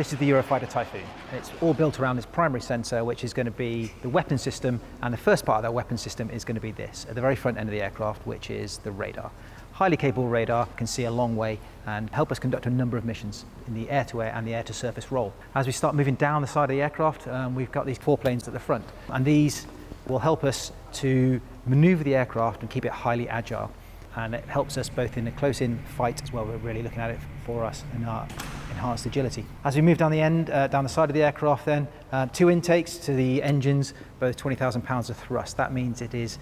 This is the Eurofighter Typhoon. It's all built around this primary sensor, which is going to be the weapon system, and the first part of that weapon system is going to be this, at the very front end of the aircraft, which is the radar. Highly capable radar, can see a long way and help us conduct a number of missions in the air-to-air and the air-to-surface role. As we start moving down the side of the aircraft, we've got these foreplanes at the front, and these will help us to maneuver the aircraft and keep it highly agile. And it helps us both in a close-in fight as well. We're really looking at it for us and our enhanced agility. As we move down the end, down the side of the aircraft then, 2 intakes to the engines, both 20,000 pounds of thrust. That means it is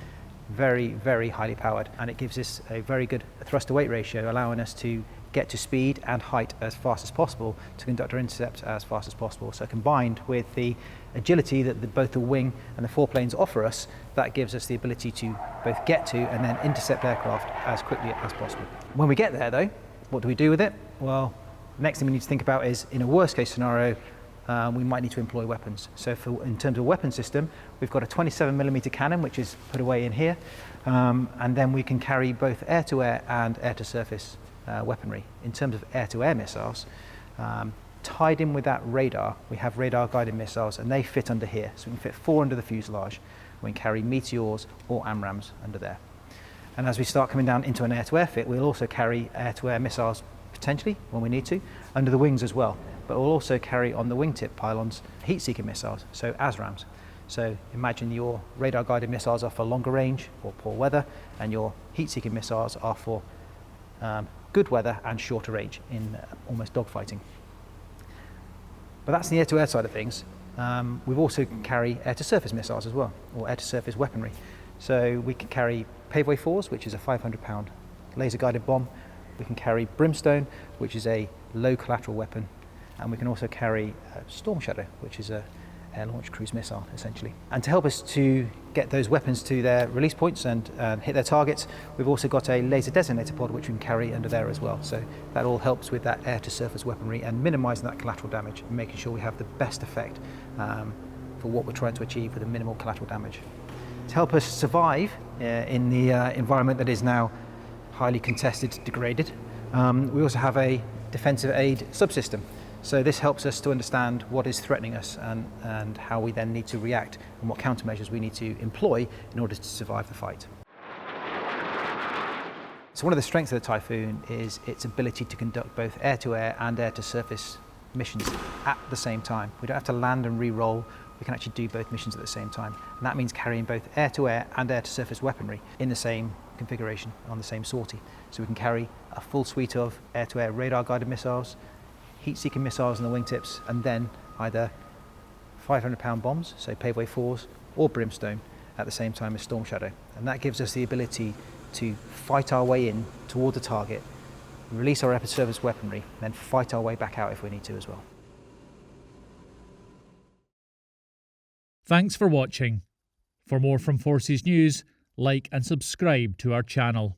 very, very highly powered, and it gives us a very good thrust to weight ratio, allowing us to get to speed and height as fast as possible to conduct our intercept as fast as possible. So combined with the agility that both the wing and the foreplanes offer us, that gives us the ability to both get to and then intercept aircraft as quickly as possible. When we get there though, what do we do with it? Well, the next thing we need to think about is, in a worst case scenario, we might need to employ weapons. So in terms of weapon system, we've got a 27mm cannon, which is put away in here, and then we can carry both air-to-air and air-to-surface weaponry. In terms of air-to-air missiles, tied in with that radar, we have radar-guided missiles, and they fit under here. So we can fit 4 under the fuselage. We can carry Meteors or AMRAAMs under there. And as we start coming down into an air-to-air fit, we'll also carry air-to-air missiles, potentially, when we need to, under the wings as well. But we'll also carry on the wingtip pylons heat-seeking missiles, so ASRAAMs. So imagine your radar-guided missiles are for longer range or poor weather, and your heat-seeking missiles are for good weather and shorter range in almost dogfighting. But that's the air-to-air side of things. We've also carry air-to-surface missiles as well, or air-to-surface weaponry. So we can carry Paveway 4s, which is a 500-pound laser-guided bomb. We can carry Brimstone, which is a low collateral weapon. And we can also carry Storm Shadow, which is a air-launched cruise missile, essentially. And to help us to get those weapons to their release points and hit their targets, we've also got a laser designator pod, which we can carry under there as well. So that all helps with that air-to-surface weaponry and minimising that collateral damage and making sure we have the best effect for what we're trying to achieve with a minimal collateral damage. To help us survive in the environment that is now highly contested, degraded, we also have a defensive aid subsystem. So this helps us to understand what is threatening us and how we then need to react and what countermeasures we need to employ in order to survive the fight. So one of the strengths of the Typhoon is its ability to conduct both air-to-air and air-to-surface missions at the same time. We don't have to land and re-roll, we can actually do both missions at the same time. And that means carrying both air-to-air and air-to-surface weaponry in the same configuration on the same sortie. So we can carry a full suite of air-to-air radar-guided missiles, heat-seeking missiles on the wingtips, and then either 500-pound bombs, so Paveway 4s, or Brimstone at the same time as Storm Shadow. And that gives us the ability to fight our way in toward the target, release our air-to-surface weaponry, and then fight our way back out if we need to as well. Thanks for watching. For more from Forces News, like and subscribe to our channel.